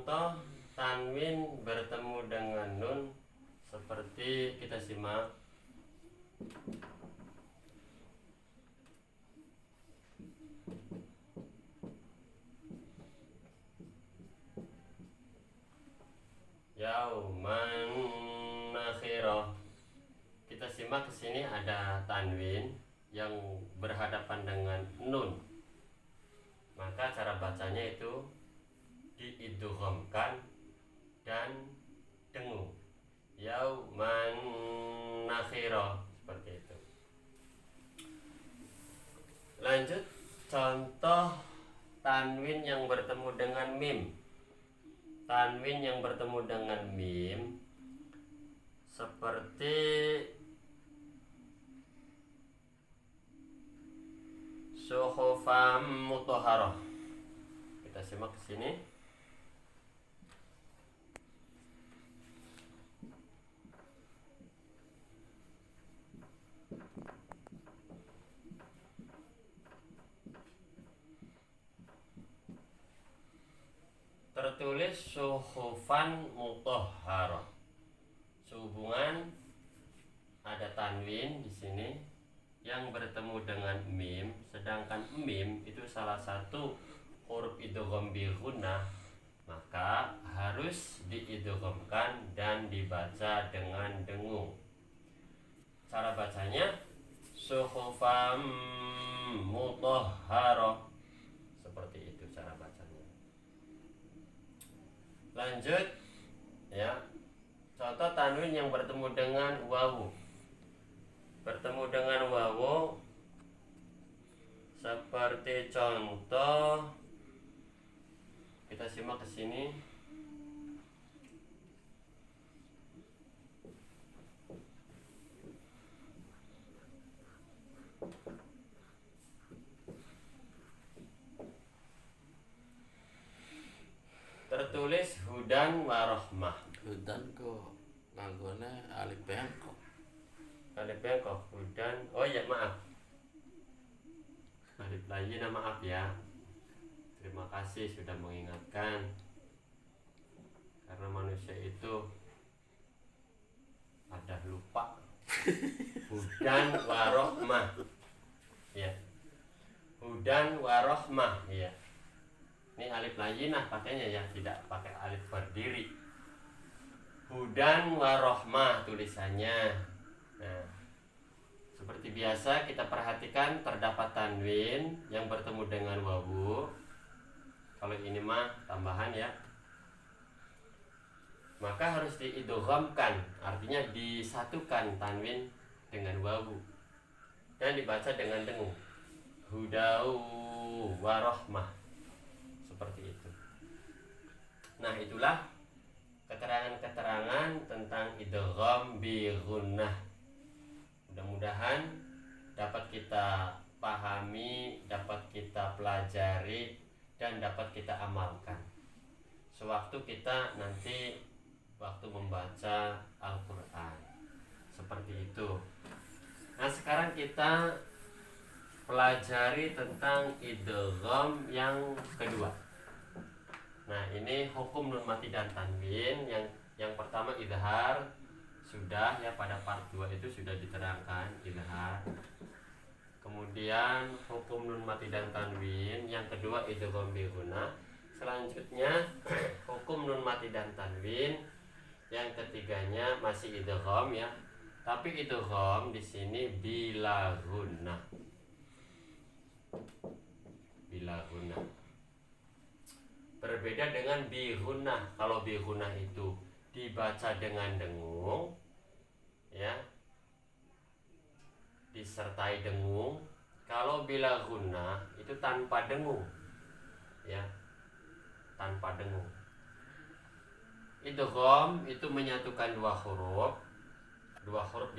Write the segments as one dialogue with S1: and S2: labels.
S1: contoh tanwin bertemu dengan nun seperti kita simak. Yauman nakhirah. Kita simak ke sini ada tanwin yang berhadapan dengan nun. Maka cara bacanya itu diidghamkan dan dengung. Yauman nakhirah, seperti itu. Lanjut, contoh tanwin yang bertemu dengan mim. Tanwin yang bertemu dengan mim seperti suhufam mutahharah. Kita simak ke sini. Tertulis suhufan mutahharah. Sehubungan ada tanwin di sini yang bertemu dengan mim, sedangkan mim itu salah satu huruf idgham bi gunnah, maka harus diidghamkan dan dibaca dengan dengung. Cara bacanya suhufam mutahharah. Seperti itu cara bacanya. Lanjut ya. Contoh tanwin yang bertemu dengan wawu. Bertemu dengan wawu seperti contoh, kita simak ke sini. Tertulis hudan warahmah.
S2: Hudan kok nanggone alif bengkok.
S1: Alif bengkok, hudan. Oh ya, maaf. Alif lagi, maaf ya. Terima kasih sudah mengingatkan. Karena manusia itu ada lupa. Hudan warahmah. Ya. Hudan warahmah, ya. Ini alif layinah pakainya ya, tidak pakai alif berdiri. Hudan warahmah tulisannya. Nah, seperti biasa kita perhatikan terdapat tanwin yang bertemu dengan wawu. Kalau ini mah tambahan ya. Maka harus diidghamkan, artinya disatukan tanwin dengan wawu dan dibaca dengan dengung. Hudau warahmah. Seperti itu. Nah, itulah keterangan-keterangan tentang idgham bi gunnah. Mudah-mudahan dapat kita pahami, dapat kita pelajari, dan dapat kita amalkan sewaktu kita nanti waktu membaca Al-Quran. Seperti itu. Nah, sekarang kita pelajari tentang idgham yang kedua. Nah, ini hukum nun mati dan tanwin. Yang pertama idhar, sudah ya, pada part 2 itu sudah diterangkan idhar. Kemudian hukum nun mati dan tanwin yang kedua idgham bi gunnah. Selanjutnya hukum nun mati dan tanwin yang ketiganya masih idgham ya. Tapi idgham di sini bila gunnah. Bila gunnah. Berbeda dengan bi gunnah. Kalau bi gunnah itu dibaca dengan dengung ya, disertai dengung. Kalau bila gunnah itu tanpa dengung ya, tanpa dengung. Idgham itu menyatukan dua huruf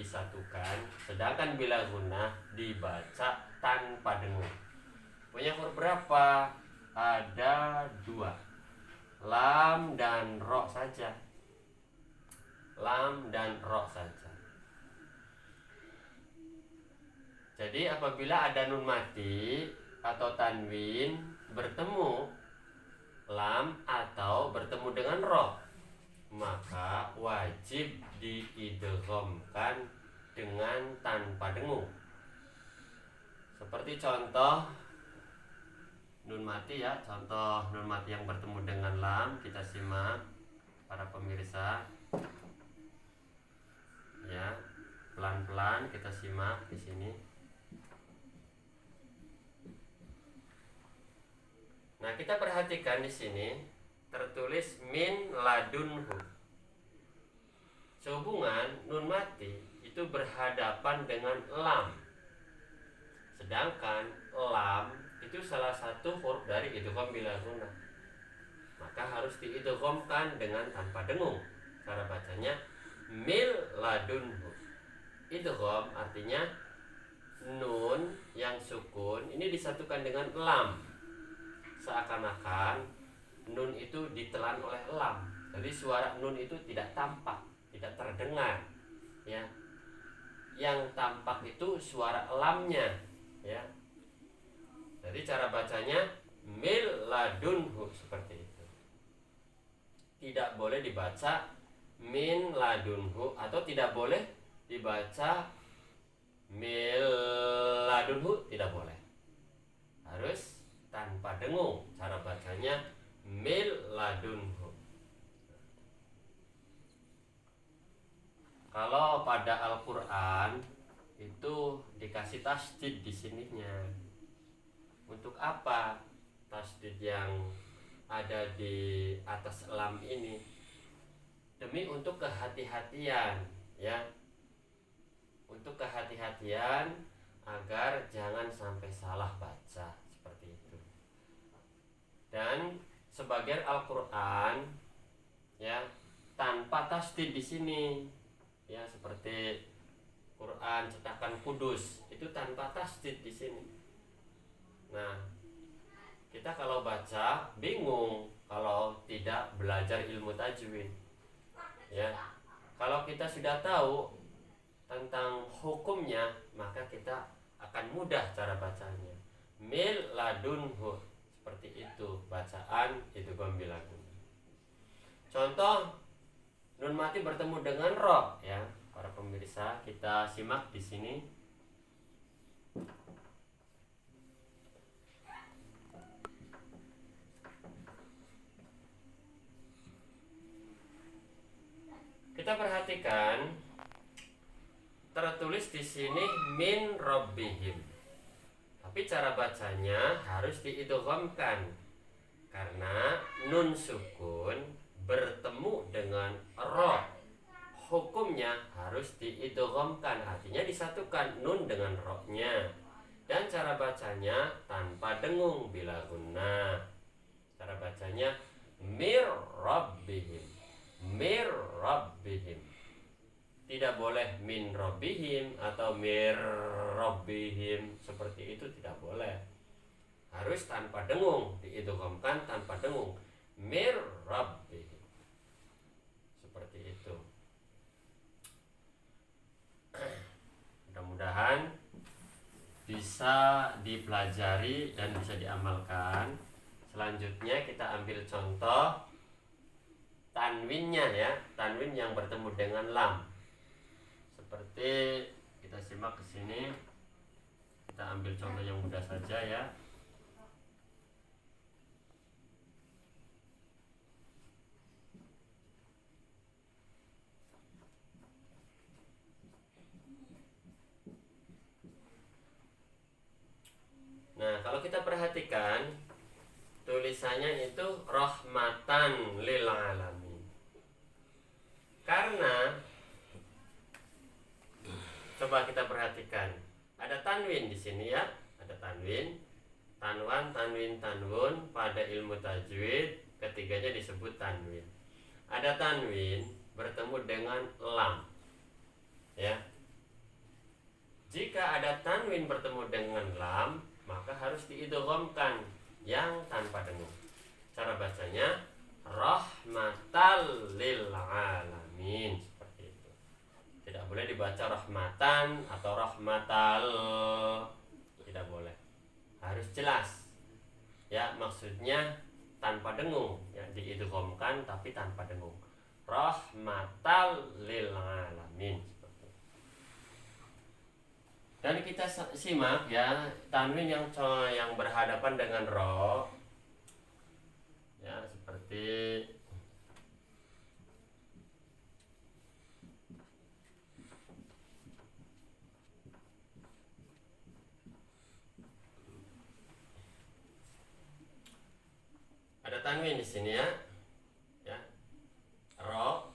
S1: disatukan, sedangkan bila gunnah dibaca tanpa dengung. Punya huruf berapa? Ada 2, lam dan ro saja. Lam dan ro saja. Jadi apabila ada nun mati atau tanwin bertemu lam atau bertemu dengan ro, maka wajib diidghamkan dengan tanpa dengung. Seperti contoh nun mati ya, contoh nun mati yang bertemu dengan lam, kita simak para pemirsa. Ya, pelan-pelan kita simak di sini. Nah, kita perhatikan di sini tertulis min ladunhu. Sehubungan nun mati itu berhadapan dengan lam. Sedangkan lam itu salah satu huruf dari idgham bila gunnah. Maka harus diidghamkan dengan tanpa dengung. Cara bacanya mil ladunhu. Idgham artinya nun yang sukun ini disatukan dengan lam. Seakan-akan nun itu ditelan oleh lam. Jadi suara nun itu tidak tampak, tidak terdengar, ya. Yang tampak itu suara lamnya, ya. Jadi cara bacanya mil ladunhu seperti itu. Tidak boleh dibaca min ladunhu atau tidak boleh dibaca mil ladunhu, tidak boleh. Harus tanpa dengung. Cara bacanya mil ladunhu. Kalau pada Al-Qur'an itu dikasih tasdid di sininya. Untuk apa tasdid yang ada di atas lam ini? Demi untuk kehati-hatian, ya. Untuk kehati-hatian agar jangan sampai salah baca seperti itu. Dan sebagian Al-Qur'an ya tanpa tasdid di sini, ya, seperti Quran cetakan Kudus itu tanpa tasdid di sini. Nah, kita kalau baca bingung kalau tidak belajar ilmu tajwid. Ya, kalau kita sudah tahu tentang hukumnya, maka kita akan mudah cara bacanya. Mil ladunhu, seperti itu bacaan idgham bila gunnah. Contoh nun mati bertemu dengan ro, ya, para pemirsa, kita simak di sini. Kita perhatikan tertulis di sini min rabbihim. Tapi cara bacanya harus diidghamkan karena nun sukun bertemu dengan ro. Hukumnya harus diidghamkan, artinya disatukan nun dengan ro-nya. Dan cara bacanya tanpa dengung bila gunnah. Cara bacanya mir rabbihim. Mir rabbihim. Tidak boleh min rabbihim atau mir rabbihim, seperti itu tidak boleh. Harus tanpa dengung, diidghamkan tanpa dengung. Mir rabbihim. Seperti itu. Mudah-mudahan bisa dipelajari dan bisa diamalkan. Selanjutnya kita ambil contoh tanwinnya, ya, tanwin yang bertemu dengan lam. Seperti kita simak ke sini. Kita ambil contoh yang mudah saja, ya. Nah, kalau kita perhatikan tulisannya itu rahmatan lil alamin. Karena coba kita perhatikan, ada tanwin di sini, ya, ada tanwin, tanwan, tanwin, tanwun. Pada ilmu tajwid ketiganya disebut tanwin. Ada tanwin bertemu dengan lam, ya. Jika ada tanwin bertemu dengan lam, maka harus diidghamkan yang tanpa dengung. Cara bacanya rahmatal lil alamin, seperti itu. Tidak boleh dibaca rahmatan atau rahmatal, tidak boleh. Harus jelas, ya, maksudnya tanpa dengung, ya, diidghamkan tapi tanpa dengung. Rahmatal lil alamin. Dan kita simak ya tanwin yang berhadapan dengan ro, ya seperti ada tanwin di sini ya, ro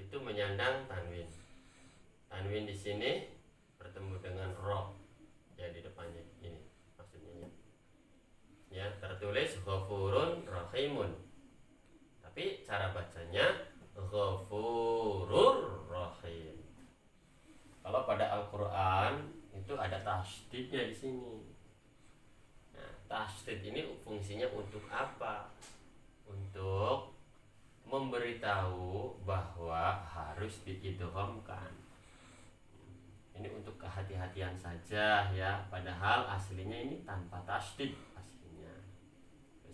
S1: itu menyandang tanwin. Tanwin di sini bertemu dengan ro ya di depannya ini maksudnya ya tertulis ghafurun rahimun, tapi cara bacanya ghafurur rahim. Kalau pada Al-Qur'an itu ada tasdidnya di sini. Nah, tasdid ini fungsinya untuk apa? Untuk memberitahu bahwa harus diidghamkan. Ini untuk kehati-hatian saja ya, padahal aslinya ini tanpa tasdid aslinya.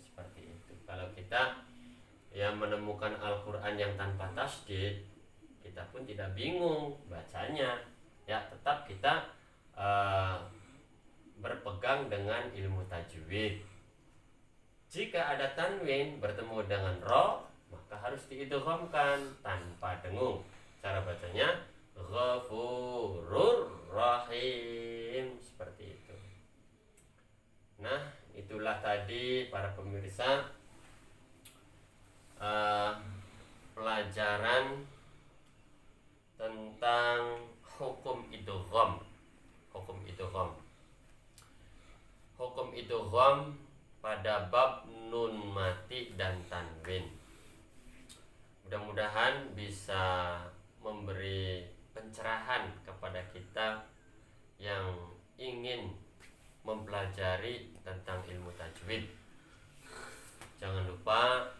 S1: Seperti itu. Kalau kita ya menemukan Al-Qur'an yang tanpa tasdid, kita pun tidak bingung bacanya. Ya, tetap kita berpegang dengan ilmu tajwid. Jika ada tanwin bertemu dengan ro, maka harus diidghamkan tanpa dengung. Cara bacanya Ghafurur Rahim, seperti itu. Nah, itulah tadi para pemirsa pelajaran tentang hukum idgham. Hukum idgham pada bab nun mati dan tanwin. Mudah-mudahan bisa memberi pencerahan kepada kita yang ingin mempelajari tentang ilmu tajwid. Jangan lupa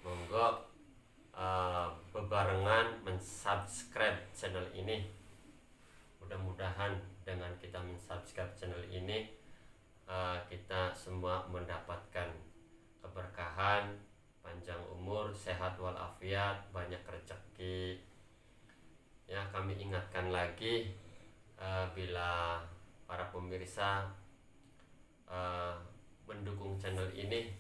S1: monggo bebarengan mensubscribe channel ini. Mudah-mudahan dengan kita mensubscribe channel ini kita semua mendapatkan keberkahan, panjang umur, sehat walafiat, banyak rezeki. Ya, kami ingatkan lagi bila para pemirsa mendukung channel ini